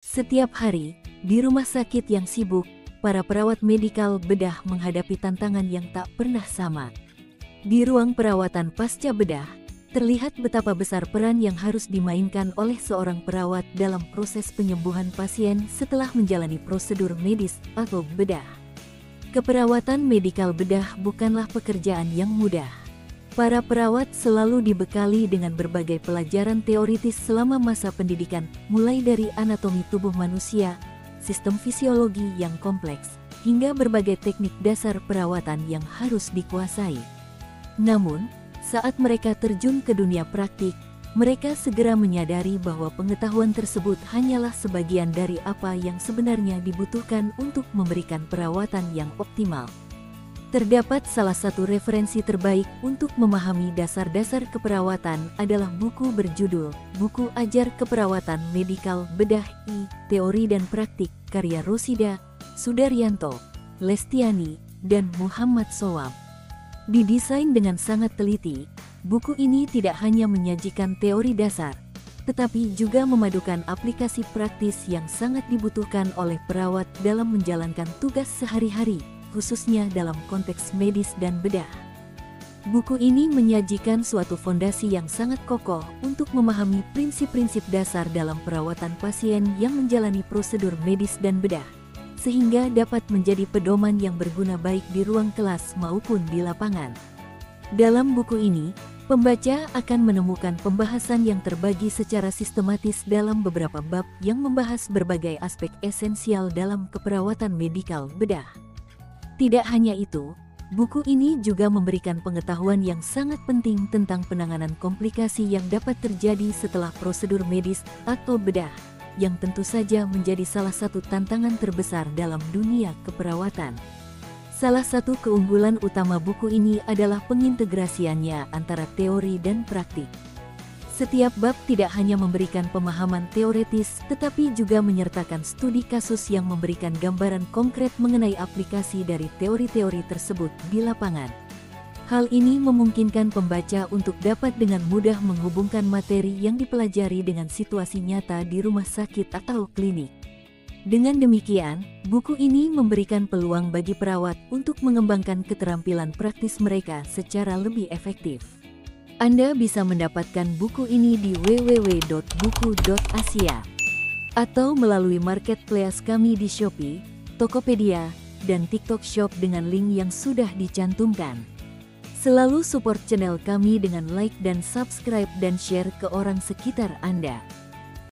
Setiap hari, di rumah sakit yang sibuk, para perawat medikal bedah menghadapi tantangan yang tak pernah sama. Di ruang perawatan pasca bedah, terlihat betapa besar peran yang harus dimainkan oleh seorang perawat dalam proses penyembuhan pasien setelah menjalani prosedur medis atau bedah. Keperawatan medikal bedah bukanlah pekerjaan yang mudah. Para perawat selalu dibekali dengan berbagai pelajaran teoritis selama masa pendidikan, mulai dari anatomi tubuh manusia, sistem fisiologi yang kompleks, hingga berbagai teknik dasar perawatan yang harus dikuasai. Namun, saat mereka terjun ke dunia praktik, mereka segera menyadari bahwa pengetahuan tersebut hanyalah sebagian dari apa yang sebenarnya dibutuhkan untuk memberikan perawatan yang optimal. Terdapat salah satu referensi terbaik untuk memahami dasar-dasar keperawatan adalah buku berjudul Buku Ajar Keperawatan Medikal Bedah I, Teori dan Praktik, karya Rosida Sudaryanto, Lestiani, dan Muhammad Showab. Didesain dengan sangat teliti, buku ini tidak hanya menyajikan teori dasar, tetapi juga memadukan aplikasi praktis yang sangat dibutuhkan oleh perawat dalam menjalankan tugas sehari-hari, khususnya dalam konteks medis dan bedah. Buku ini menyajikan suatu fondasi yang sangat kokoh untuk memahami prinsip-prinsip dasar dalam perawatan pasien yang menjalani prosedur medis dan bedah, sehingga dapat menjadi pedoman yang berguna baik di ruang kelas maupun di lapangan. Dalam buku ini, pembaca akan menemukan pembahasan yang terbagi secara sistematis dalam beberapa bab yang membahas berbagai aspek esensial dalam keperawatan medikal bedah. Tidak hanya itu, buku ini juga memberikan pengetahuan yang sangat penting tentang penanganan komplikasi yang dapat terjadi setelah prosedur medis atau bedah, yang tentu saja menjadi salah satu tantangan terbesar dalam dunia keperawatan. Salah satu keunggulan utama buku ini adalah pengintegrasiannya antara teori dan praktik. Setiap bab tidak hanya memberikan pemahaman teoretis, tetapi juga menyertakan studi kasus yang memberikan gambaran konkret mengenai aplikasi dari teori-teori tersebut di lapangan. Hal ini memungkinkan pembaca untuk dapat dengan mudah menghubungkan materi yang dipelajari dengan situasi nyata di rumah sakit atau klinik. Dengan demikian, buku ini memberikan peluang bagi perawat untuk mengembangkan keterampilan praktis mereka secara lebih efektif. Anda bisa mendapatkan buku ini di www.buku.asia atau melalui marketplace kami di Shopee, Tokopedia, dan TikTok Shop dengan link yang sudah dicantumkan. Selalu support channel kami dengan like dan subscribe dan share ke orang sekitar Anda.